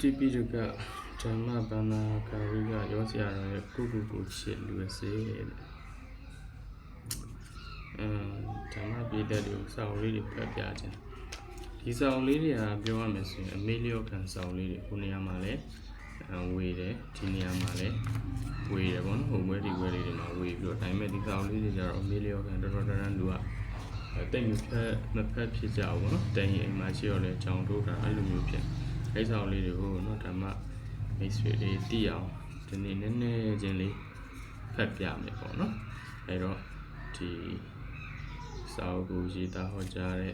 တိပိဋကဓမ္မပန္နာကာရိကရောဆရာတော်ရဲ့ကိုချစ်လူစေတဲ့ဓမ္မပိဋကတွေကိုစာအုပ်လေးတွေဖတ်ပြခြင်းဒီစာအုပ်လေးတွေကပြောရမယ်ဆိုရင်အမေလျော့ခံစာအုပ်လေးတွေကိုနေရာမှာလဲဝေတယ်ဒီနေရာမှာလဲဝေတယ်ပေါ့နော်ဟိုဘွဲဒီဘွဲလေးတွေမှာဝေပြီးတော့ဒါပေမဲ့ဒီစာအုပ်လေးတွေကျတော့အမေလျော့ခံတော်တော်လူကတိတ်မဖက်ဖြစ်ကြအောင်ပေါ့နော်တိုင်ရင်အိမ်မှာရှိတော့လဲကြောင်တို့တာအဲ့လိုမျိုးဖြစ်အဲ့စာအုပ်လေးတွေကိုနော်ဓမ္မမိတ်ဆွေတွေတည်အောင်ဒီနေ့နည်းနည်းချင်းလေးဖတ်ပြမယ်ပေါ့နော်အဲ့တော့ဒီစာအုပ်ကိုရေးသားဟောကြားတဲ့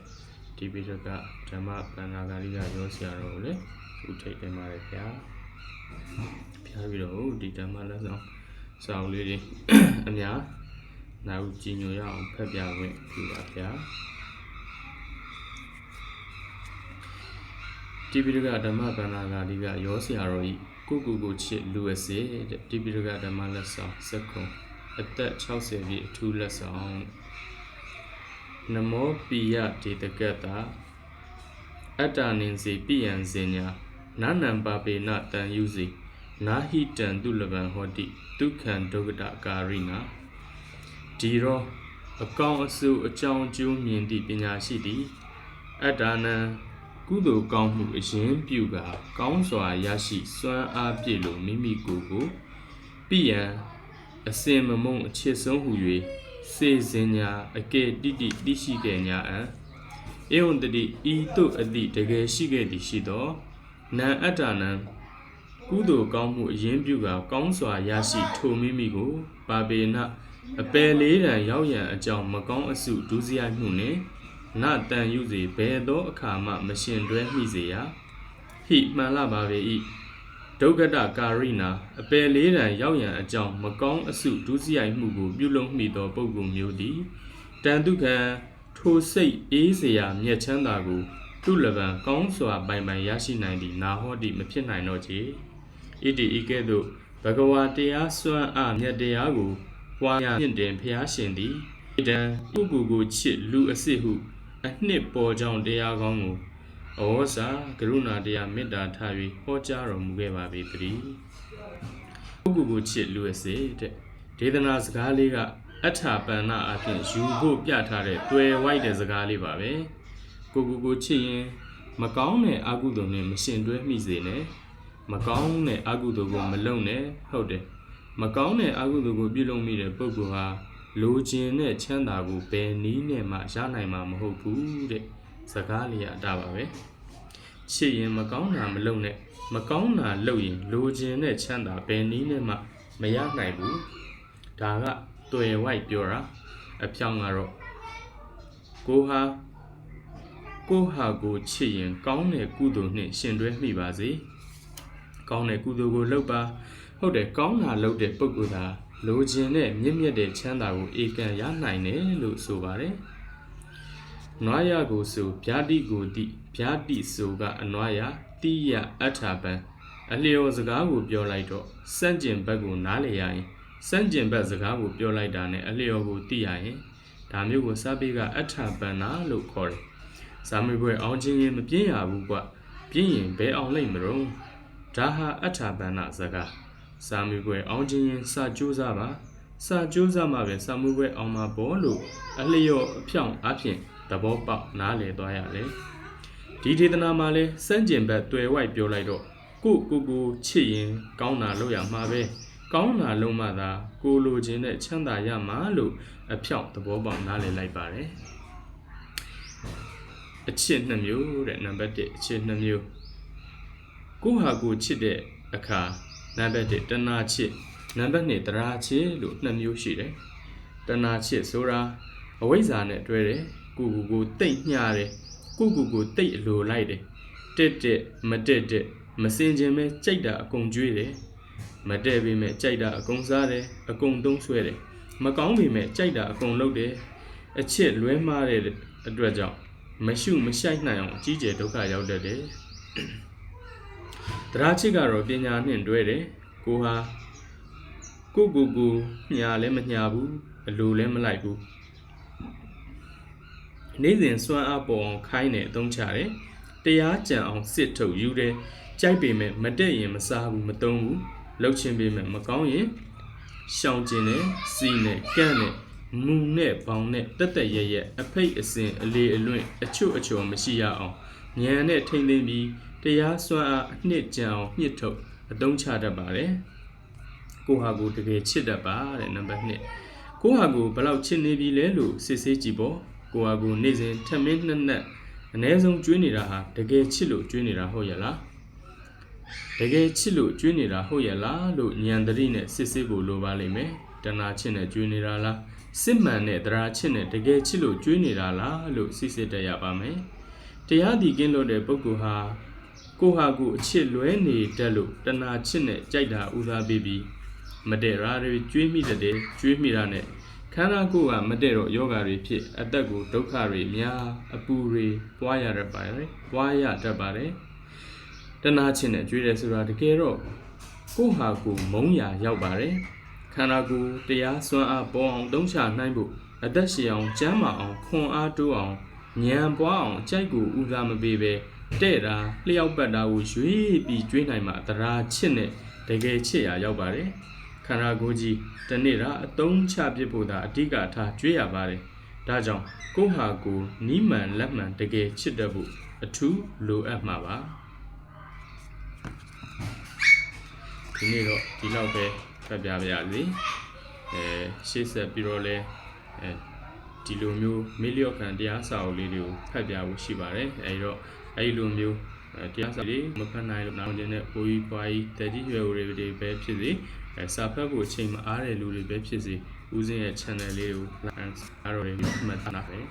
ဒီပိဋကဓမ္မပန္နာဂါလိကရောဆရာတော်ကိုလည်းဥထိတ်တင်ပါတယ်ဗျာဖျားပြီးတော့ဒီဓမ္မလက်ဆောင်စာအုပ်လေးတွေအများနောက်ကြည်ညိုရအောင်ဖတ်ပြခွင့်ပြုပါဗျာဒီပိဋကဓမ္မပန္နာဂါလိကရောဆရာတော်ဤကိုချစ်လူအစေတဲ့ဒီပိဋကဓမ္မလက်ဆောင်စက္ကုံအသက်60ပြည့်အထူးလက်ဆောင်နမောပိယဒေတကတ္တအတ္တနင်စီပိယံစင်ညာနာနံပါပေနတံယုစီနာဟိတံတုလဗံဟောတိဒုက္ခံဒုက္ခတကာရိနာဒီရောအကောင်အစုအကြောင်းကျိုးမြင်သည့်ပညာရှိသည်အတ္တနံကုသိုလ်ကောင်းမှုအရင်ပြုကာကောင်းစွာရရှိစွမ်းအားပြည့်လို့မိမိကိုယ်ကိုပိယံအစင်မမုံအချစ်ဆုံးဟု၍စေစင်ညာအကဲတိတိရှိခဲ့ညာအံဧဝံတတိဤသို့အသည့်တကယ်ရှိခဲ့သည်ရှိသောနံအတ္တနံကုသိုလ်ကောင်းမှုအရင်ပြုကာကောင်းစွာရရှိထိုမိမိကိုပါပေနအပယ်လေးတံရောက်ရန်အကြောင်းမကောင်းအစုဒုစရိုက်မှုနှင့်နတန်ယူစေဘယ်သောအခါမှမရှင်တွဲမိစေရဟိမှန်လာပါပေ၏ဒုက္ခတကာရိနာအပယ်လေးတံရောက်ရန်အကြောင်းမကောင်းအစုဒုစရိုက်မှုကိုပြုလုပ်မိသောပုဂ္ဂိုလ်မျိုးသည်တန်တုခံထိုစိတ်အေးเสียမြတ်ချမ်းသာကိုသူလဗံကောင်းစွာပိုင်ရရှိနိုင်သည့်နာဟောတိမဖြစ်နိုင်တော့ချေဣတိဤကဲ့သို့ဘဂဝါတရားစွမ်းအားမြတ်တရားကိုပွားများမြင့်တင်ဖျားရှင်သည်တံကိုချစ်လူအစစ်ဟုအနှစ်ပေါ်ကြောင့်တရားကောင်းကိုဩဝါစာကရုဏာတရားမေတ္တာထား၍ဟောကြားတော်မူခဲ့ပါပေတည်းကိုချစ်လူအစစ်တဲ့ဒေသနာစကားလေးကအထာပန္နအဖြစ်ယူဖို့ပြထားတဲ့တွေ့ဝိုက်တဲ့စကားလေးပါပဲကိုချစ်ရင်မကောင်းတဲ့အကုသိုလ်နဲ့မရှင်တွဲမိစေနဲ့မကောင်းတဲ့အကုသိုလ်ကိုမလုပ်နဲ့ဟုတ်တယ်မကောင်းတဲ့အကုသိုလ်ကိုပြုလုပ်မိတဲ့ပုဂ္ဂိုလ်ဟာလိုချင်တဲ့ချမ်းသာကိုဘယ်နည်းနဲ့မှရနိုင်မှာမဟုတ်ဘူးတဲ့စကားလေးအတားပါပဲချစ်ရင်မကောင်းတာမလုပ်နဲ့မကောင်းတာလုပ်ရင်လိုချင်တဲ့ချမ်းသာဘယ်နည်းနဲ့မှမရနိုင်ဘူးဒါကတွေ့ဝိုက်ပြောတာအဖြောင်းကတော့ကိုဟာကိုချစ်ရင်ကောင်းတဲ့ကုသိုလ်နဲ့ရှင်တွဲမိပါစေကောင်းတဲ့ကုသိုလ်ကိုလုပ်ပါဟုတ်တယ်ကောင်းတာလုပ်တဲ့ပုဂ္ဂိုလ်သာလိုချင်တဲ့မြင့်မြတ်တဲ့ချမ်းသာကိုဧကန်ရနိုင်တယ်လို့ဆိုပါတယ်နွားရကိုဆိုဗျာတိကိုတိဗျာတိဆိုကအနွားရတိယအထာပံအလျော်စကားကိုပြောလိုက်တော့စန့်ကျင်ဘက်ကိုနားလေရရင်စန့်ကျင်ဘက်စကားကိုပြောလိုက်တာနဲ့အလျော်ကိုသိရရင်ဒါမျိုးကိုစာပေကအထာပန္နာလို့ခေါ်တယ်ဇာမေဘွယ်အောင်ချင်းရင်မပြင်းရဘူးကွပြင်းရင်ဘယ်အောင်လိုက်မလို့ဒါဟာအထာပန္နာစကားစာမေဘွယ်အောင်ချင်းရင်စာကြိုးစားပါစာကြိုးစားမှပဲစာမေဘွယ်အောင်မှာပေါ်လို့အလျော်အဖြောင့်အဖြစ်သဘောပေါက်နားလည်သွားရလေဒီဒေသနာမှာလဲစန့်ကျင်ဘက်တွေ့ဝိုက်ပြောလိုက်တော့ကိုချစ်ရင်ကောင်းတာလုပ်ရမှာပဲကောင်းတာလုံးမှသာကိုလိုချင်တဲ့ချမ်းသာရမှာလို့အဖြောင့်သဘောပေါက်နားလည်လိုက်ပါတယ်အချစ်2မျိုးတဲ့နံပါတ်1အချစ်2မျိုးကိုချစ်တဲ့အခါနံပါတ်1တဏှာချစ်နံပါတ်2တရားချစ်လို့2မျိုးရှိတယ်တဏှာချစ်ဆိုတာအဝိဇ္ဇာနဲ့တွဲတယ်ကိုတိတ်ညှားတယ်ကိုတိတ်အလိုလိုက်တယ်တက်မတက်မစင်ခြင်းပဲကြိုက်တာအကုန်ကျွေးတယ်မတည့်ပေမဲ့ကြိုက်တာအကုန်စားတယ်အကုန်သုံးဆွဲတယ်မကောင်းပေမဲ့ကြိုက်တာအကုန်လုပ်တယ်အချစ်လွဲမှားတဲ့အတွက်ကြောင့်မရှုမရှိုက်နိုင်အောင်အကြီးကျယ်ဒုက္ခရောက်တတ်တယ်တရားချစ်ကတော့ပညာနဲ့တွဲတယ်ကိုဟာကိုညာလည်းမညာဘူးအလိုလည်းမလိုက်ဘူးနေ့စဉ်စွမ်းအားပေါ်အောင်ခိုင်းတယ်အသုံးချတယ်တရားကြံအောင်စစ်ထုတ်ယူတယ် ကြိုက်ပေမဲ့မတက်ရင်မစားဘူးမသုံးဘူးလှုပ်ချင်းပေမဲ့မကောင်းရင်ရှောင်ကျင်နဲ့စီနဲ့ကန့်နဲ့မူနဲ့ဘောင်နဲ့တက်တက်ရဲရဲအဖိတ်အစင်အလေအလွင့်အချွတ်အချော်မရှိရအောင်ဉာဏ်နဲ့ထိမ့်သိမ့်ပြီးတရားစွမ်းအားအနှစ်ကြံအောင်ညှစ်ထုတ်အသုံးချတတ်ပါတယ်ကိုဟာကိုတကယ်ချစ်တတ်ပါတဲ့နံပါတ်2ကိုဟာကိုဘယ်လောက်ချစ်နေပြီလဲလို့စစ်ဆေးကြည့်ပေါ့ကိုဟာကိုနေ့စဉ်ထမင်းနှစ်နက်အ ਨੇ ဆုံးကျွေးနေတာဟာတကယ်ချစ်လို့ကျွေးနေတာဟုတ်ရဲ့လားတကယ်ချစ်လို့ကျွေးနေတာဟုတ်ရဲ့လားလို့ဉာဏ်တတိနဲ့စစ်ဆေးဖို့လိုပါလိမ့်မယ်တဏှာချစ်နဲ့ကျွေးနေတာလားစစ်မှန်တဲ့တရားချစ်နဲ့တကယ်ချစ်လို့ကျွေးနေတာလားလို့စစ်စစ်တတ်ရပါမယ်တရားဒီကင်းလို့တဲ့ပုဂ္ဂိုလ်ဟာကိုဟာကိုအချစ်လွဲနေတတ်လို့တဏှာချစ်နဲ့ကြိုက်တာဥစားပေးပြီးမတည့်ရာတွေကျွေးမိတဲ့ကျွေးမိတာနဲ့ခန္ဓာကိုယ်ကမတည့်တော့ယောဂါတွေဖြစ်အသက်ကိုဒုက္ခတွေများအပူတွေပွားရတတ်ပါတယ်တဏှာချစ်နဲ့ကျွေးတယ်ဆိုတာတကယ်တော့ကိုဟာကိုမုန်းရာရောက်ပါတယ်ခန္ဓာကိုယ်တရားစွမ်းအားပေါ်အောင်သုံးချနိုင်ဖို့အသက်ရှင်အောင်ကျန်းမာအောင်ခွန်အားတိုးအောင်ဉာဏ်ပွားအောင်ကြိုက်ကိုဥစားမပေးပဲတဲ့တာလျှောက်ပတ်တာကိုရွေးပြီးကျွေးနိုင်မှာတရားချစ်နဲ့တကယ်ချစ်ရာရောက်ပါတယ်ခန္ဓာကိုယ်ကြီးတနေ့တာအသုံးချပြဖို့သာအဓိကထားကျွေးရပါတယ်ဒါကြောင့်ကိုဟာကိုနီးမှန်လက်မှန်တကယ်ချစ်တတ်ဖို့အထူးလိုအပ်မှာပါဒီနေ့တော့ဒီလောက်ပဲဖတ်ပြပါရစေရှေ့ဆက်ပြီးတော့လဲဒီလိုမျိုးမေလျော့ခံတရားစာအုပ်လေးတွေကိုဖတ်ပြဖို့ရှိပါတယ်အဲဒီတော့အဲဒီလိုမျိုးတရားစာလေးမဖတ်နိုင်လို့နောက်ကျတဲ့ပိုးကြီးပွားကြီးတတိရွယ်တွေပဲဖြစ်စေစာဖတ်ဖို့အချိန်မအားတဲ့လူတွေပဲဖြစ်စေဦးစင်းရဲ့ channel လေးကို like အားရတွေမှတ်သားနိုင်